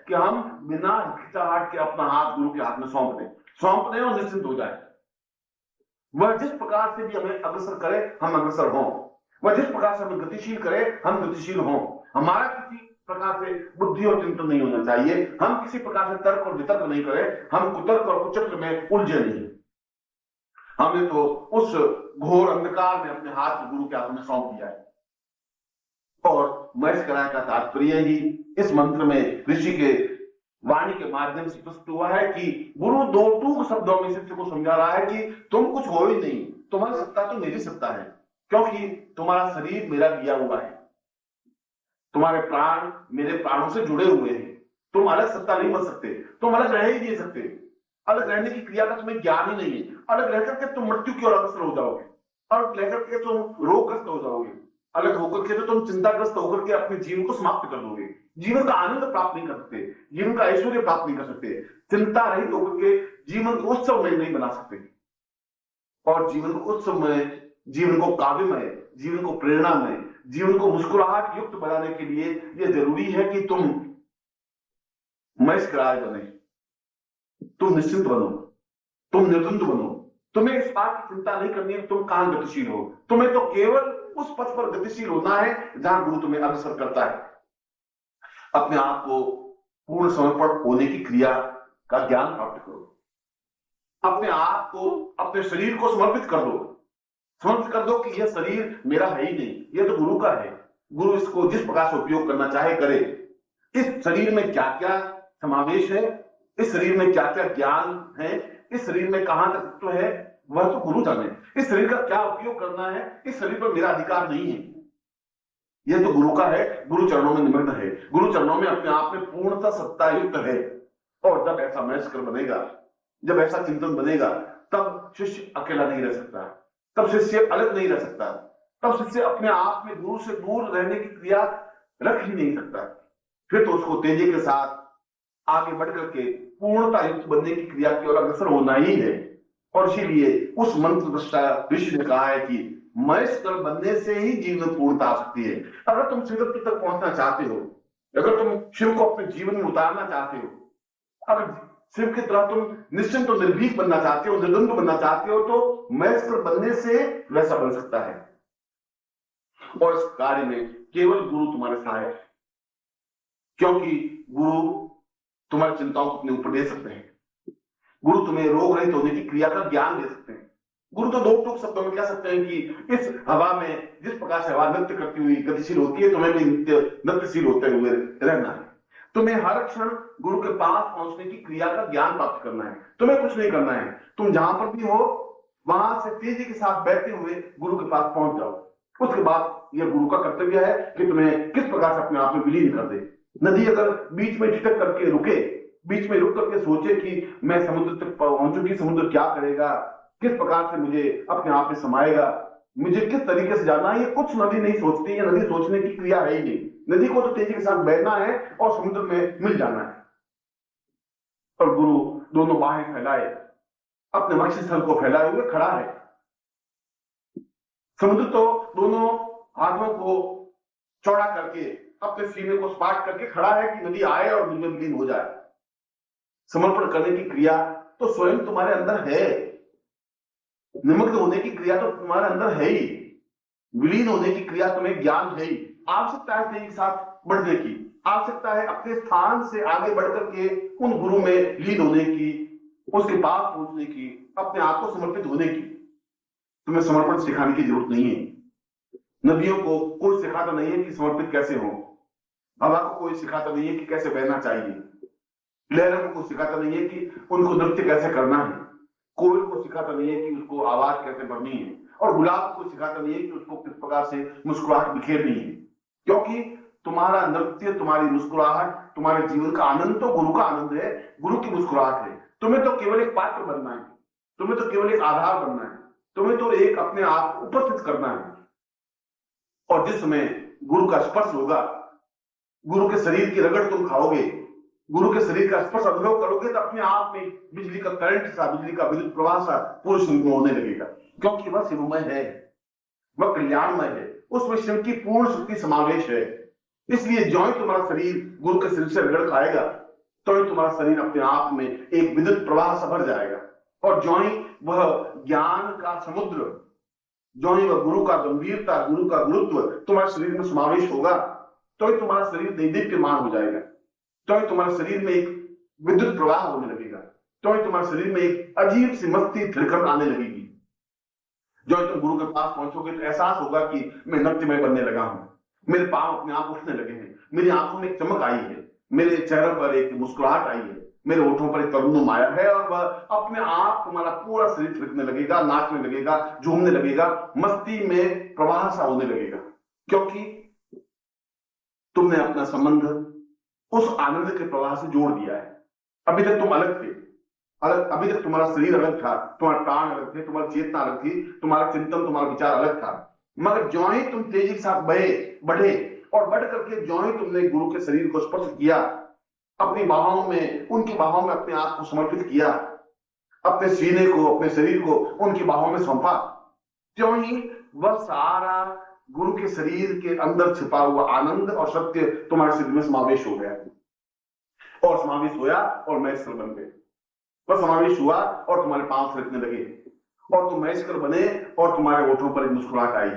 कि हम बिना हिचकिचाहट के अपना हाथ गुरु के हाथ में सौंप दें और निश्चिंत हो जाए। वह जिस प्रकार से भी हमें अग्रसर करे हम अग्रसर हों, वह जिस प्रकार से हमें गतिशील करे हम गतिशील हों। हमारा किसी प्रकार से बुद्धि और चिंतन नहीं होना चाहिए, हम किसी प्रकार से तर्क और वितर्क नहीं करें, हम कुतर्क और कुचक्र में उलझे नहीं। हमें तो उस घोर अंधकार में अपने हाथ गुरु के हाथ में सौंप दिया है। और महेश कराय का तात्पर्य ही इस मंत्र में ऋषि के वाणी के माध्यम से प्रस्तुत हुआ है कि गुरु दो टूक शब्दों में शिष्य को समझा रहा है कि तुम कुछ हो ही नहीं, तुम्हारी सत्ता तो मेरी सत्ता है, क्योंकि तुम्हारा शरीर मेरा दिया हुआ है, तुम्हारे प्राण मेरे प्राणों से जुड़े हुए हैं, तुम अलग सत्ता नहीं बन सकते, तुम अलग रह ही नहीं सकते, अलग रहने की क्रिया का तुम्हें ज्ञान ही नहीं है। अलग रह करके तुम मृत्यु की ओर अग्रसर हो जाओगे, अलग रह करके तुम रोगग्रस्त हो जाओगे, अलग होकर के तो तुम चिंताग्रस्त होकर के अपने जीवन को समाप्त कर दोगे, जीवन का आनंद प्राप्त नहीं कर सकते, जीवन का ऐश्वर्य प्राप्त नहीं कर सकते, चिंता रहित होकर के जीवन को उत्सवमय नहीं बना सकते। और जीवन को उत्सवमय, जीवन को काव्यमय, जीवन को प्रेरणामय, जीवन को मुस्कुराहट युक्त बनाने के लिए यह जरूरी है कि तुम महेश कराय बने, तुम निश्चिंत बनो, तुम निर्द्वंद बनो, तुम्हें इस बात की चिंता नहीं करनी है तुम कहां गतिशील हो, तुम्हें तो केवल उस पथ पर गतिशील होना है जहां गुरु तुम्हें अग्रसर करता है। अपने आप को पूर्ण समर्पण होने की क्रिया का ज्ञान प्राप्त करो, अपने आप को, अपने शरीर को समर्पित कर दो, समर्पित कर दो कि यह शरीर मेरा है ही नहीं, यह तो गुरु का है, गुरु इसको जिस प्रकार से उपयोग करना चाहे करे। इस शरीर में क्या क्या समावेश है, इस शरीर में क्या क्या ज्ञान है, इस शरीर में कहां तक तत्व है, वह तो गुरु जाने। इस शरीर का क्या उपयोग करना है, इस शरीर पर मेरा अधिकार नहीं है, यह तो गुरु का है, गुरु चरणों में निमग्न है, गुरु चरणों में अपने आप में पूर्णतः सत्ता युक्त है। और जब ऐसा महेश्वर बनेगा, जब ऐसा चिंतन बनेगा, तब शिष्य अकेला नहीं रह सकता, तब शिष्य अलग नहीं रह सकता, तब शिष्य अपने आप में गुरु से दूर रहने की क्रिया रख ही नहीं सकता। फिर तो उसको तेजी के साथ आगे बढ़कर के पूर्णता युक्त बनने की क्रिया की ओर अग्रसर होना ही है। और इसीलिए उस मंत्र दृष्टा ऋषि ने कहा है कि महेश्वर बनने से ही जीवन में पूर्णता आ सकती है। अगर तुम शिवत्व तक पहुंचना चाहते हो, अगर तुम शिव को अपने जीवन में उतारना चाहते हो, अगर शिव की तरह तुम निश्चिंत और निर्भीक बनना चाहते हो, निर्द्वंद बनना चाहते हो, तो महेश्वर बनने से वैसा बन सकता है। और इस कार्य में केवल गुरु तुम्हारे सहायक है, क्योंकि गुरु तुम्हारी चिंताओं को अपने ऊपर दे सकते हैं, गुरु तुम्हें रोग रहित होने की क्रिया का ज्ञान दे सकते हैं। गुरु तो दो टूक शब्दों में कह सकते हैं कि इस हवा में जिस प्रकार से हवा नृत्य करती हुई गतिशील होती है, तुम्हें भी नृत्यशील होते हुए रहना है। तुम्हें हर क्षण गुरु के पास पहुंचने की क्रिया का ज्ञान प्राप्त करना है, तुम्हें कुछ नहीं करना है, तुम जहां पर भी हो वहां से तेजी के साथ बैठते हुए गुरु के पास पहुंच जाओ। उसके बाद यह गुरु का कर्तव्य है कि तुम्हें किस प्रकार से अपने आप में विलीन कर दे। नदी अगर बीच में ठिठक करके रुके, बीच में रुक करके सोचे कि मैं समुद्र तक पहुंचूंगी, समुद्र क्या करेगा, किस प्रकार से मुझे अपने आप में समाएगा, मुझे किस तरीके से जाना है, ये कुछ नदी नहीं सोचती है। नदी सोचने की क्रिया है ही नहीं, नदी को तो तेजी के साथ बहना है और समुद्र में मिल जाना है। और गुरु दोनों बाहें फैलाए, अपने मत्स्य स्थल को फैलाए हुए खड़ा है। समुद्र तो दोनों हाथों को चौड़ा करके अपने सीने को सपाट करके खड़ा है कि नदी आए और मुझ में विलीन हो जाए। समर्पण करने की क्रिया तो स्वयं तुम्हारे अंदर है, निमग्न होने की क्रिया तो तुम्हारे अंदर है ही, विलीन होने की क्रिया तुम्हें ज्ञान है ही। आवश्यकता है तेजी के साथ बढ़ने की, आवश्यकता है अपने स्थान से आगे बढ़कर के उन गुरु में लीन होने की, उसके पास पहुंचने की, अपने आप को समर्पित होने की। तुम्हें समर्पण सिखाने की जरूरत नहीं है। नदियों को कोई सिखाता नहीं है कि समर्पित कैसे हो, हवा को कोई सिखाता नहीं है कि कैसे बहना चाहिए, लहरों को कोई सिखाता नहीं है कि उनको नृत्य कैसे करना है, कोयल को सिखाता नहीं है कि उसको आवाज कैसे भरनी है, और गुलाब को सिखाता नहीं है कि उसको किस प्रकार से मुस्कुराहट बिखेरनी है। क्योंकि तुम्हारा नृत्य, तुम्हारी मुस्कुराहट, तुम्हारे जीवन का आनंद तो गुरु का आनंद है, गुरु की मुस्कुराहट है। तुम्हें तो केवल एक पात्र बनना है, तुम्हें तो केवल एक आधार बनना है, तुम्हें तो एक अपने आप उपस्थित करना है। और जिस समय गुरु का स्पर्श होगा, गुरु के शरीर की रगड़ तुम खाओगे, गुरु के शरीर का स्पर्श अनुभव करोगे, तो अपने आप में बिजली का करंट सा, बिजली का विद्युत प्रवाह सा पूरे शरीर में होने लगेगा। क्योंकि वह शिवमय है, वह कल्याणमय है, उसमें शिव की पूर्ण शक्ति समावेश है। इसलिए जो ही तुम्हारा शरीर गुरु के शरीर से रगड़ खाएगा, तो ही तुम्हारा शरीर अपने आप में एक विद्युत प्रवाह से भर जाएगा। और जो ही वह ज्ञान का समुद्र, जो ही वह गुरु का गंभीरता, गुरु का गुरुत्व तुम्हारे शरीर में समावेश होगा, तो ही तुम्हारा शरीर दैदीप्यमान हो जाएगा। तो ही तुम्हारे शरीर में एक विद्युत प्रवाह होने लगेगा। तो ही तुम्हारे शरीर में एक अजीब सी मस्ती थिरकन आने लगेगी। जो तुम गुरु के पास पहुंचोगे तो एहसास होगा कि मैं नृत्यमय बनने लगा हूं, मेरे पांव अपने आप उठने लगे हैं, मेरी आंखों में एक चमक आई है, मेरे चेहरे पर एक मुस्कुराहट आई है, मेरे होठों पर एक तरुण आया है, और वह अपने आप तुम्हारा पूरा शरीर थिरकने लगेगा, नाचने लगेगा, झूमने लगेगा, मस्ती में प्रवाह सा होने लगेगा। क्योंकि तुमने अपना संबंध उस आनंद के प्रवाह से जोड़ दिया है। अभी तक तुम अलग थे, अभी तक तुम्हारा शरीर अलग था, तुम्हारे प्राण अलग थे, तुम्हारी चेतना अलग थी, तुम्हारा चिंतन, तुम्हारा विचार अलग था। मगर ज्यों ही तुम तेजी के साथ बढ़े और बढ़ करके ज्यों ही तुमने गुरु के शरीर को स्पर्श किया, अपनी बाहों में, उनकी बाहों में अपने आप को समर्पित किया, अपने सीने को, अपने शरीर को उनकी बाहों में सौंपा, त्यों ही वह सारा गुरु के शरीर के अंदर छिपा हुआ आनंद और सत्य तुम्हारे शरीर में समावेश हो गया, और समावेश होया और महेश्वर बन गए। वह समावेश हुआ और तुम्हारे पांव थिरकने लगे, और तुम महेश्वर बने और तुम्हारे होठों पर एक मुस्कुराहट आई,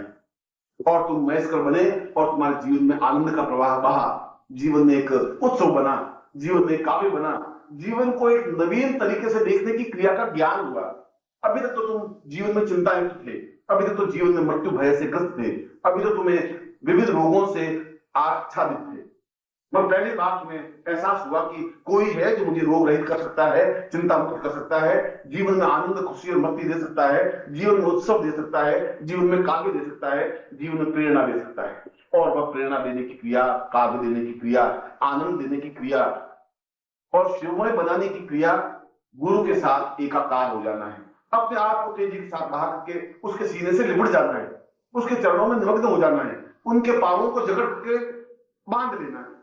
और तुम महेश्वर बने और तुम्हारे जीवन में आनंद का प्रवाह बहा, जीवन में एक उत्सव बना, जीवन में एक काव्य बना, जीवन को एक नवीन तरीके से देखने की क्रिया का ज्ञान हुआ। अभी तक तो तुम जीवन में चिंतायुक्त थे, अभी तक तो जीवन में मृत्यु भय से ग्रस्त थे, अभी तो तुम्हें विविध रोगों से आच्छादित थे। मगर पहली बार तुम्हें एहसास हुआ कि कोई है जो मुझे रोग रहित कर सकता है, चिंता मुक्त कर सकता है, जीवन में आनंद, खुशी और मस्ती दे सकता है, जीवन में उत्सव दे सकता है, जीवन में काव्य दे सकता है, जीवन में प्रेरणा दे सकता है। और वह प्रेरणा देने की क्रिया, काव्य देने की क्रिया, आनंद देने की क्रिया और शिवमय बनाने की क्रिया, गुरु के साथ एकाकार हो जाना है। अपने आप को तेजी के साथ बाहर करके उसके सीने से लिपट जाना है, उसके चरणों में निमग्न हो जाना है, उनके पांवों को जकड़ के बांध लेना है,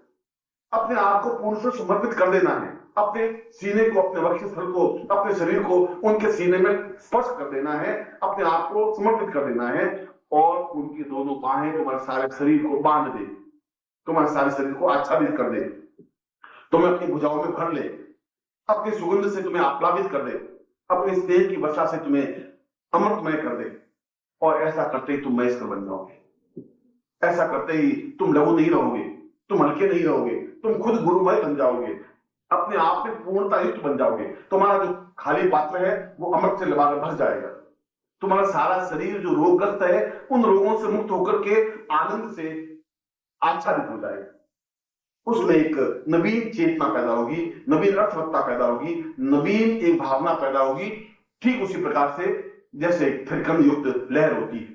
अपने आप को पूर्ण से समर्पित कर देना है, अपने सीने को, अपने वक्षस्थल को, अपने शरीर को उनके सीने में स्पर्श कर देना है, अपने आप को समर्पित कर देना है, और उनकी दोनों बाहें तुम्हारे सारे शरीर को बांध दे, तुम्हारे सारे शरीर को आच्छादित कर दे, तुम्हें अपनी भुजाओं में भर ले, अपनी सुगंध से तुम्हें आप्लावित कर दे, अपने स्नेह की वर्षा से तुम्हें अमृतमय कर दे। और ऐसा करते ही तुम महेश्वर बन जाओगे। ऐसा करते ही तुम लघु नहीं रहोगे, तुम हल्के नहीं रहोगे, तुम खुद गुरुमय बन जाओगे, अपने आप में पूर्णता युक्त बन जाओगे। तुम्हारा जो खाली पात्र है वो अमृत से लबाकर भर जाएगा। तुम्हारा सारा शरीर जो रोगग्रस्त है उन रोगों से मुक्त होकर के आनंद से आच्छादित हो जाएगा। उसमें एक नवीन चेतना पैदा होगी, नवीन अर्थवत्ता पैदा होगी, नवीन एक भावना पैदा होगी, ठीक उसी प्रकार से जैसे थिरकन युक्त लहर होती है।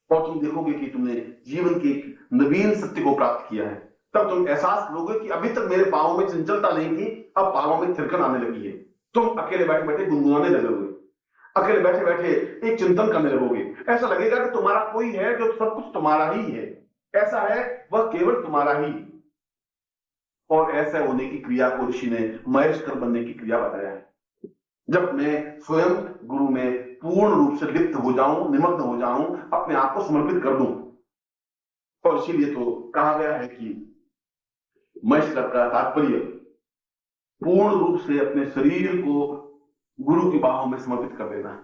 और तुम देखोगे कि तुमने जीवन के एक नवीन सत्य को प्राप्त किया है। तब तुम एहसास करोगे कि अभी तक मेरे पांवों में चंचलता नहीं थी, अब पांवों में थिरकन आने लगी है। तुम अकेले बैठे बैठे गुनगुनाने लगोगे, अकेले बैठे बैठे एक चिंतन करने लगोगे। ऐसा लगेगा कि तुम्हारा कोई है जो सब कुछ तुम्हारा ही है, ऐसा है वह केवल तुम्हारा ही। और ऐसा होने की क्रिया को ऋषि ने महेश्वर बनने की क्रिया बताया है। जब मैं स्वयं गुरु में पूर्ण रूप से लिप्त हो जाऊं, निमग्न हो जाऊं, अपने आप को समर्पित कर दूं। और इसीलिए तो कहा गया है कि महेश्वर का तात्पर्य पूर्ण रूप से अपने शरीर को गुरु की बाहों में समर्पित कर देना है।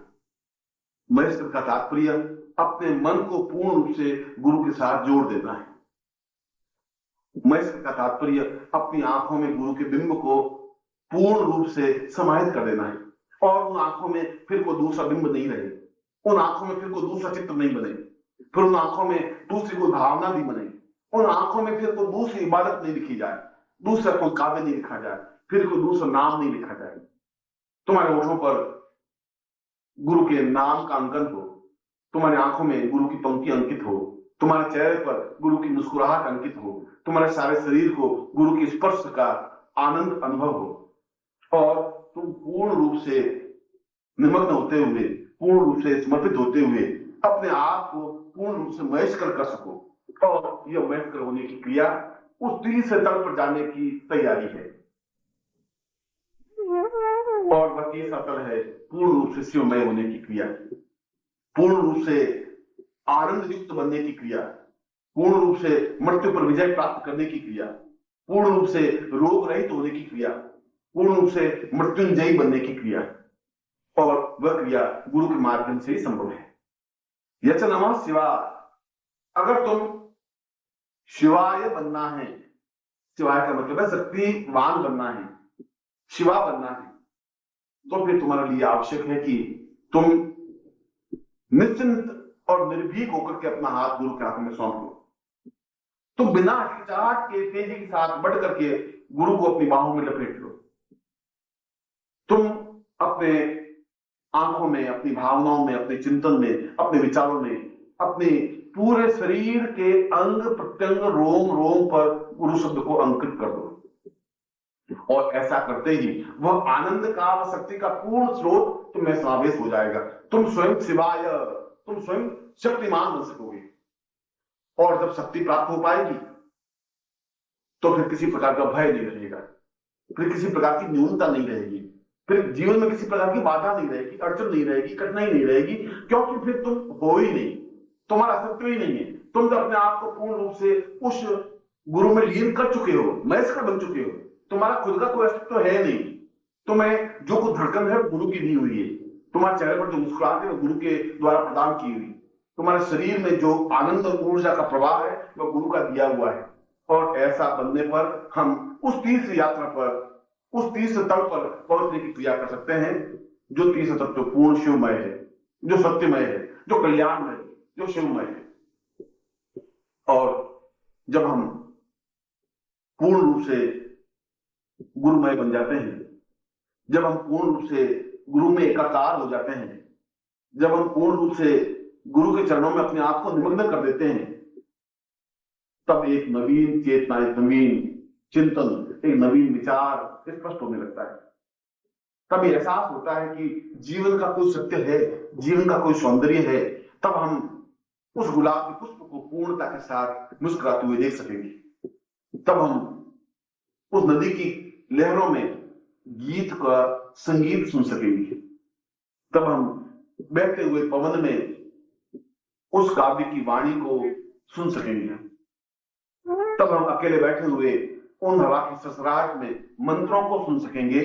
महेश्वर का तात्पर्य अपने मन को पूर्ण रूप से गुरु के साथ जोड़ देना है। महेश्वर का तात्पर्य अपनी आंखों में गुरु के बिंब को पूर्ण रूप से समाहित कर देना है, और उन आंखों में फिर कोई दूसरा बिंब नहीं रहे, उन आंखों में फिर कोई दूसरा चित्र नहीं बने, फिर उन आंखों में दूसरी कोई भावना नहीं बने, उन आंखों में फिर कोई दूसरी इबादत नहीं लिखी जाए, दूसरा कोई काव्य नहीं लिखा जाए, फिर कोई दूसरा नाम नहीं लिखा जाए। तुम्हारे होठों पर गुरु के नाम का अंकन हो, तुम्हारी आंखों में गुरु की पंक्ति अंकित हो, तुम्हारे चेहरे पर गुरु की मुस्कुराहट अंकित हो, तुम्हारे सारे शरीर को गुरु के स्पर्श का आनंद अनुभव हो, और तुम पूर्ण रूप से निमग्न होते हुए, पूर्ण रूप से समर्पित होते हुए अपने आप को पूर्ण रूप से महेश्वर कर सको। और यह महेश्वर होने की क्रिया उस तीसरे तल पर जाने की तैयारी है, और वह तीसरा तल है पूर्ण रूप से शिवमय होने की क्रिया, पूर्ण रूप से आनंद युक्त बनने की क्रिया, पूर्ण रूप से मृत्यु पर विजय प्राप्त करने की क्रिया, पूर्ण रूप से रोग रहित होने की क्रिया, पूर्ण रूप से मृत्युंजयी बनने की क्रिया, और वह क्रिया गुरु के माध्यम से ही संभव है। यच नमः शिवाय। अगर तुम शिवाय बनना है, शिवाय का मतलब है शक्तिवान बनना है, शिवा बनना है, तो फिर तुम्हारे लिए आवश्यक है कि तुम निश्चिंत और निर्भीक होकर के अपना हाथ गुरु के हाथ में सौंप दो। तुम बिना हिचकिचाहट के तेजी के साथ बढ़ करके गुरु को अपनी बाहों में लपेट लो। तुम अपने आंखों में, अपनी भावनाओं में, अपने चिंतन में, अपने विचारों में, अपने पूरे शरीर के अंग प्रत्यंग रोम रोम पर गुरु शब्द को अंकित कर दो। और ऐसा करते ही वह आनंद का, वह शक्ति का पूर्ण स्रोत तुम्हें समावेश हो जाएगा। तुम स्वयं शिवाय, तुम स्वयं शक्तिमान बन सकोगे। और जब शक्ति प्राप्त हो पाएगी तो फिर किसी प्रकार का भय नहीं रहेगा, फिर किसी प्रकार की न्यूनता नहीं रहेगी, फिर जीवन में किसी प्रकार की बाधा नहीं रहेगी, अड़चन नहीं रहेगी, कठिनाई नहीं रहेगी, क्योंकि फिर तुम हो ही नहीं, तुम्हारा अस्तित्व ही नहीं है। तुम जब अपने आप को पूर्ण रूप से उस गुरु में लीन कर चुके हो, महेश बन चुके हो, तुम्हारा खुद का कोई अस्तित्व है नहीं। तुम्हें जो कुछ धड़कन है गुरु की दी हुई है, तुम्हारे चेहरे पर जो मुस्कुराहट है वो गुरु के द्वारा प्रदान की हुई, तुम्हारे शरीर में जो आनंद और ऊर्जा का प्रवाह है वह गुरु का दिया हुआ है। और ऐसा बनने पर हम उस तीर्थ यात्रा पर, उस तीर्थ तल पर पहुंचने की क्रिया कर सकते हैं जो तीर्थ तत्व पूर्ण शिवमय है, जो सत्यमय है, जो कल्याणमय है, जो शिवमय है। और जब हम पूर्ण रूप से गुरुमय बन जाते हैं, जब हम पूर्ण रूप से गुरु में एकाकार हो जाते हैं, जब हम पूर्ण रूप से गुरु के चरणों में अपने आप को निमग्न कर देते हैं, तब एक नवीन चेतना, एक नवीन चिंतन, एक नवीन विचार स्पष्ट होने लगता है। तब एहसास होता है कि जीवन का कोई सत्य है, जीवन का कोई सौंदर्य है। तब हम उस गुलाब के पुष्प को पूर्णता के साथ मुस्कुराते हुए देख सकेंगे। तब हम उस नदी की लहरों में गीत का संगीत सुन सकेंगे। तब हम बहते हुए पवन में उस काव्य की वाणी को सुन सकेंगे। तब हम अकेले बैठे हुए उन हवा की ससराहट में मंत्रों को सुन सकेंगे,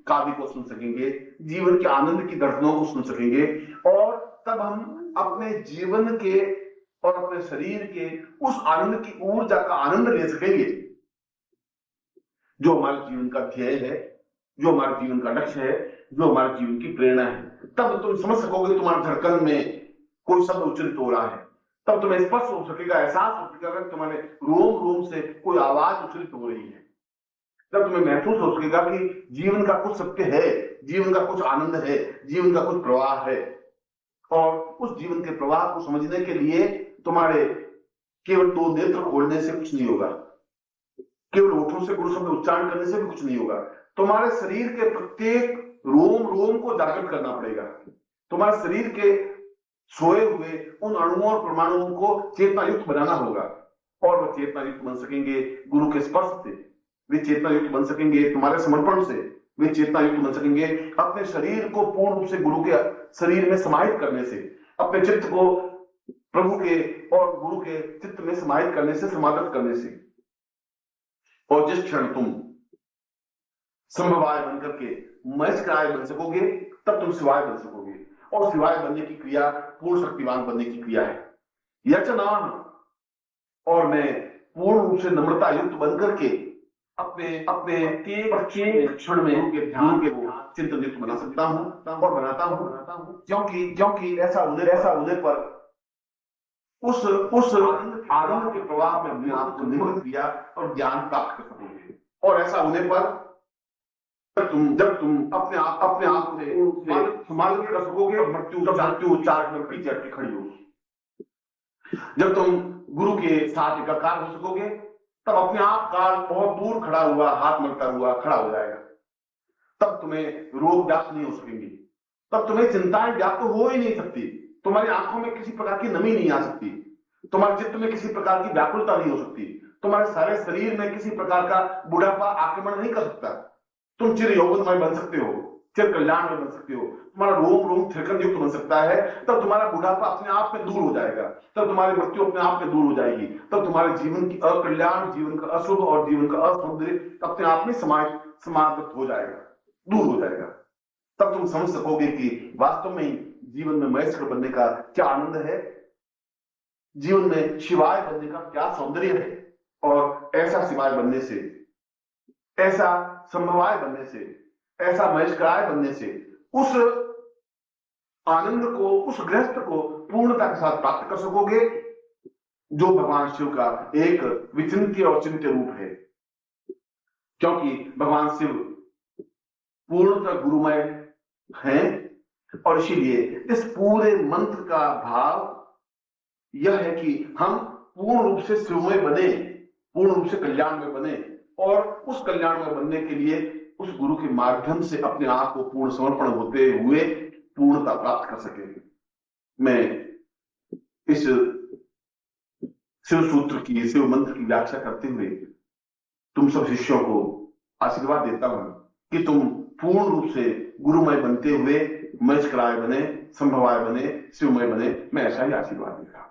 काव्य को सुन सकेंगे, जीवन के आनंद की दर्शनों को सुन सकेंगे। और तब हम अपने जीवन के और अपने शरीर के उस आनंद की ऊर्जा का आनंद ले सकेंगे जो हमारे जीवन का ध्येय है, जो हमारे जीवन का लक्ष्य है, जो हमारे जीवन की प्रेरणा है। तब तुम समझ सकोगे तुम्हारे धड़कन में कोई शब्द उच्चारित हो रहा है, तब तुम्हें स्पष्ट हो सकेगा, एहसास हो सकेगा कि तुम्हारे रोम रोम से कोई आवाज उच्चारित हो रही है। तब तुम्हें महसूस हो सकेगा कि जीवन का कुछ सत्य है, जीवन का कुछ आनंद है, जीवन का कुछ प्रवाह है। और उस जीवन के प्रवाह को समझने के लिए तुम्हारे केवल दो नेत्र खोलने से कुछ नहीं होगा, केवल होठों से गुरु शब्द उच्चारण करने से भी कुछ नहीं होगा। तुम्हारे शरीर के प्रत्येक रोम रोम को जागृत करना पड़ेगा। तुम्हारे शरीर के सोए हुए उन अणुओं और परमाणुओं को चेतना युक्त बनाना होगा। और वह चेतना युक्त बन सकेंगे गुरु के स्पर्श से, वे चेतना युक्त बन सकेंगे तुम्हारे समर्पण से, वे चेतना युक्त बन सकेंगे अपने शरीर को पूर्ण रूप से गुरु के शरीर में समाहित करने से, अपने चित्त को प्रभु के और गुरु के चित्त में समाहित करने से, समागत करने से। और जिस क्षण तुम संभवाय बनकर के महेशकाय बन सकोगे, तब तुम शिवाय बन सकोगे। और शिवाय बनने की क्रिया पूर्ण शक्तिवान बनने की क्रिया है। यचनान, और मैं पूर्ण रूप से नम्रता युक्त बनकर के अपने अपने प्रत्येक क्षण में उनके ध्यान के वो चिंतन युक्त बना सकता हूं और बनाता हूं, क्योंकि ऐसा होने पर उस आनंद के प्रवाह में अपने आप को निमग्न किया और ज्ञान प्राप्त कर सकोगे। और ऐसा होने पर जब तुम अपने आप से समागत कर सकोगे और मृत्यु उच्चार में पीछे हटके खड़ी होगी। जब तुम गुरु के साथ एकाकार हो सकोगे, तब अपने आप काल बहुत दूर खड़ा हुआ, हाथ मलता हुआ खड़ा हो जाएगा। तब तुम्हें रोग व्याप्त नहीं हो सकेंगे, तब तुम्हें चिंताएं व्याप्त हो ही नहीं सकती, तुम्हारी आंखों में किसी प्रकार की नमी नहीं आ सकती, तुम्हारे चित्त में किसी प्रकार की व्याकुलता नहीं हो सकती, तुम्हारे सारे शरीर में किसी प्रकार का बुढ़ापा आक्रमण नहीं कर सकता। तुम चिर यौवनमय बन सकते हो, चिर कल्याण में बन सकते हो, तुम्हारा रोम रोम थिरकन युक्त बन सकता है, तब तुम्हारा बुढ़ापा अपने आप में दूर हो जाएगा, तब तुम्हारी मृत्यु अपने आप में दूर हो जाएगी, तब तुम्हारे जीवन की अकल्याण, जीवन का अशुभ और जीवन का असौंदर्य अपने आप में समाप्त हो जाएगा, दूर हो जाएगा। तब तुम समझ सकोगे कि वास्तव में ही जीवन में महेश्वर बनने का क्या आनंद है, जीवन में शिवाय बनने का क्या सौंदर्य है, और ऐसा शिवाय बनने से, ऐसा संभवाय बनने से, ऐसा महेश्वराय बनने से उस आनंद को, उस गृहस्थ को पूर्णता के साथ प्राप्त कर सकोगे, जो भगवान शिव का एक विचिंत्य और चिंत्य रूप है। क्योंकि भगवान शिव पूर्णतः गुरुमय हैं, और इसीलिए इस पूरे मंत्र का भाव यह है कि हम पूर्ण रूप से शिवमय बने, पूर्ण रूप से कल्याण में बने, और उस कल्याण में बनने के लिए उस गुरु के माध्यम से अपने आप को पूर्ण समर्पण होते हुए पूर्णता प्राप्त कर सकेंगे। मैं इस शिव सूत्र की, शिव मंत्र की व्याख्या करते हुए तुम सब शिष्यों को आशीर्वाद देता हूं कि तुम पूर्ण रूप से गुरुमय बनते हुए महेश्वराय बने, संभवाय बने, शिवमय बने। मैं ऐसा ही आशीर्वाद दे रहा हूं।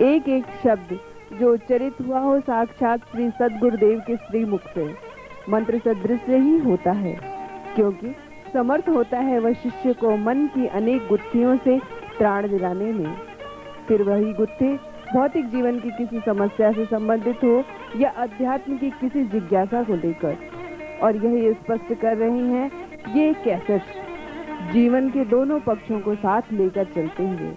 एक एक शब्द जो उच्चरित हुआ हो साक्षात श्री सद्गुरुदेव के श्री मुख से मंत्र सदृश ही होता है, क्योंकि समर्थ होता है वह शिष्य को मन की अनेक गुत्थियों से त्राण दिलाने में। फिर वही गुत्थे भौतिक जीवन की किसी समस्या से संबंधित हो या अध्यात्म की किसी जिज्ञासा को लेकर। और यही स्पष्ट कर रही हैं ये कैसेट जीवन के दोनों पक्षों को साथ लेकर चलते हुए।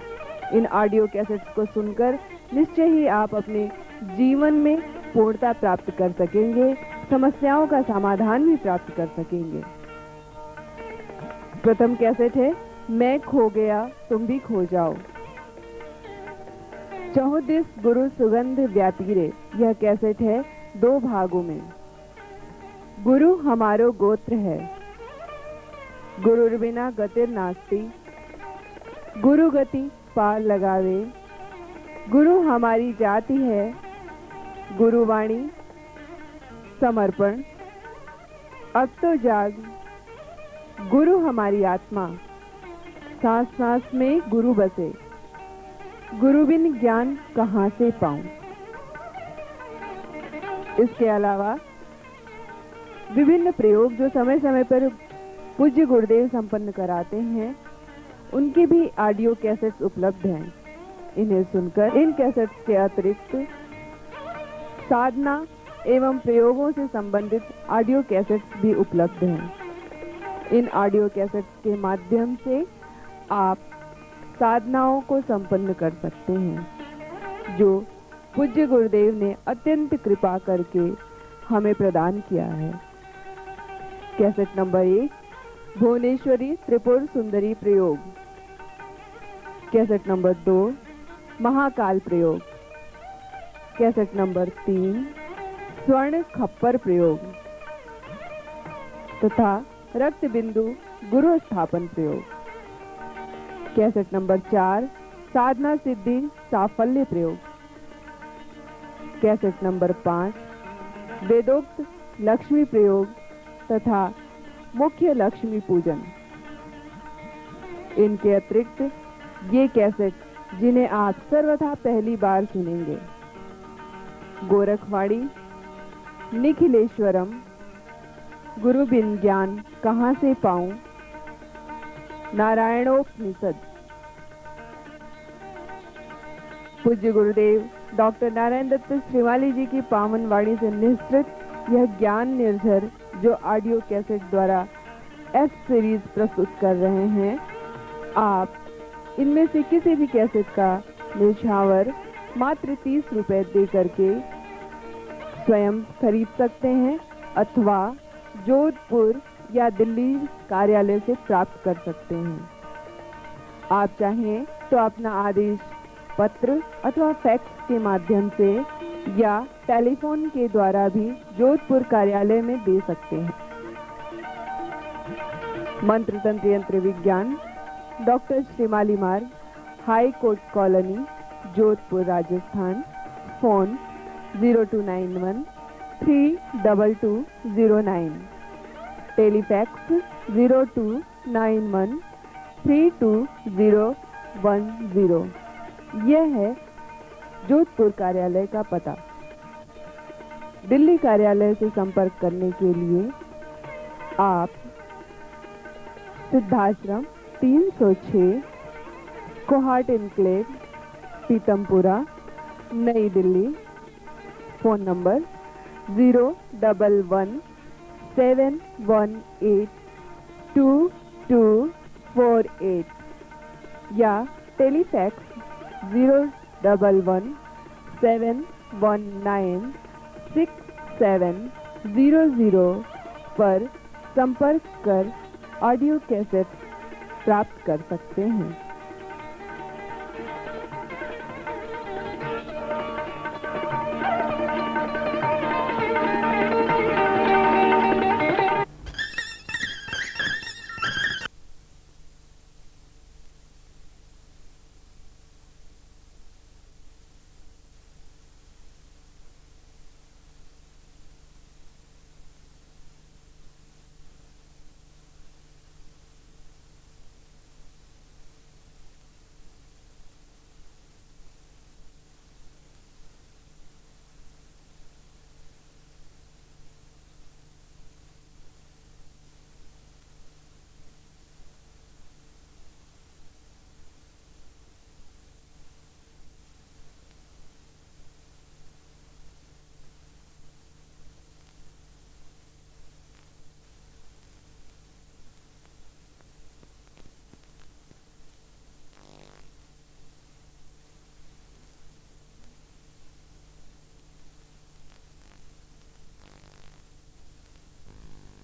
इन ऑडियो कैसेट्स को सुनकर निश्चय ही आप अपने जीवन में पूर्णता प्राप्त कर सकेंगे, समस्याओं का समाधान भी प्राप्त कर सकेंगे। प्रथम कैसेट है मैं खो गया तुम भी खो जाओ। चहुदिस गुरु सुगंध व्यापीरे। यह कैसेट है 2 भागों में। गुरु हमारो गोत्र है, गुरुर बिना गतिर नास्ति, गुरु गति पार लगावे, गुरु हमारी जाति है, गुरुवाणी समर्पण, अब तो जाग, गुरु हमारी आत्मा, सांस सांस में गुरु बसे, गुरु बिन ज्ञान कहाँ से पाऊं। इसके अलावा विभिन्न प्रयोग जो समय समय पर पूज्य गुरुदेव संपन्न कराते हैं, उनके भी ऑडियो कैसेट्स उपलब्ध हैं। इन्हें सुनकर इन कैसेट्स के अतिरिक्त साधना एवं प्रयोगों से संबंधित ऑडियो कैसेट्स भी उपलब्ध हैं। इन ऑडियो कैसेट्स के माध्यम से आप साधनाओं को संपन्न कर सकते हैं, जो पूज्य गुरुदेव ने अत्यंत कृपा करके हमें प्रदान किया है। कैसेट नंबर 1, भुवनेश्वरी त्रिपुर सुंदरी प्रयोग। कैसेट नंबर 2, महाकाल प्रयोग। कैसेट नंबर 3, स्वर्ण खप्पर प्रयोग तथा रक्त बिंदु गुरु स्थापन प्रयोग। कैसेट नंबर 4, साधना सिद्धि साफल्य प्रयोग। कैसेट नंबर 5, वेदोक्त लक्ष्मी प्रयोग तथा मुख्य लक्ष्मी पूजन। इनके अतिरिक्त ये कैसेट जिन्हें आप सर्वथा पहली बार सुनेंगे, गोरखवाड़ी, निखिलेश्वरम, गुरु बिन ज्ञान कहाँ से पाऊं, नारायणोपनिषद। पूज्य गुरुदेव डॉक्टर नारायण दत्त श्रीमाली जी की पावन वाणी से निश्चित यह ज्ञान निर्झर जो ऑडियो कैसेट द्वारा एस सीरीज प्रस्तुत कर रहे हैं, आप इनमें से किसी भी कैसेट का न्यौछावर मात्र 30 रुपए दे करके स्वयं खरीद सकते हैं अथवा जोधपुर या दिल्ली कार्यालय से प्राप्त कर सकते हैं। आप चाहें तो अपना आदेश पत्र अथवा फैक्स के माध्यम से या टेलीफोन के द्वारा भी जोधपुर कार्यालय में दे सकते हैं। मंत्र तंत्र यंत्र विज्ञान, डॉक्टर श्रीमाली मार्ग, high court colony, Jodhpur, Rajasthan. Phone 0291 32209, telefax 0291 32010। यह है जोधपुर कार्यालय का पता। दिल्ली कार्यालय से संपर्क करने के लिए आप सिद्धाश्रम 306, कोहाट इनक्लेव, पीतमपुरा, नई दिल्ली। फोन नंबर 011-718-2248 या टेलीफैक्स 011-719-6700 पर संपर्क कर ऑडियो कैसेट प्राप्त कर सकते हैं।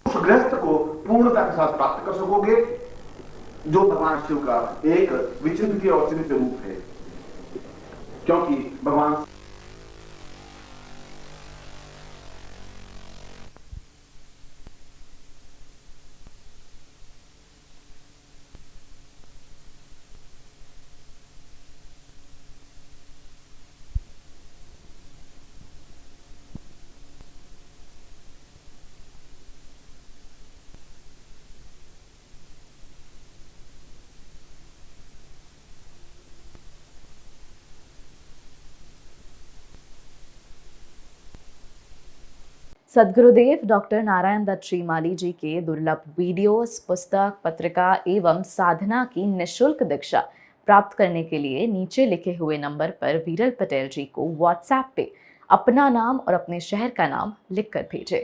गृहस्थ को पूर्णता के साथ प्राप्त कर सकोगे, जो भगवान शिव का एक विचिंत्य और चिंत्य रूप है। क्योंकि भगवान सद्गुरुदेव डॉक्टर नारायण दत्त श्रीमाली जी के दुर्लभ वीडियोस, पुस्तक, पत्रिका एवं साधना की निशुल्क दीक्षा प्राप्त करने के लिए नीचे लिखे हुए नंबर पर वीरल पटेल जी को व्हाट्सएप पे अपना नाम और अपने शहर का नाम लिखकर भेजें।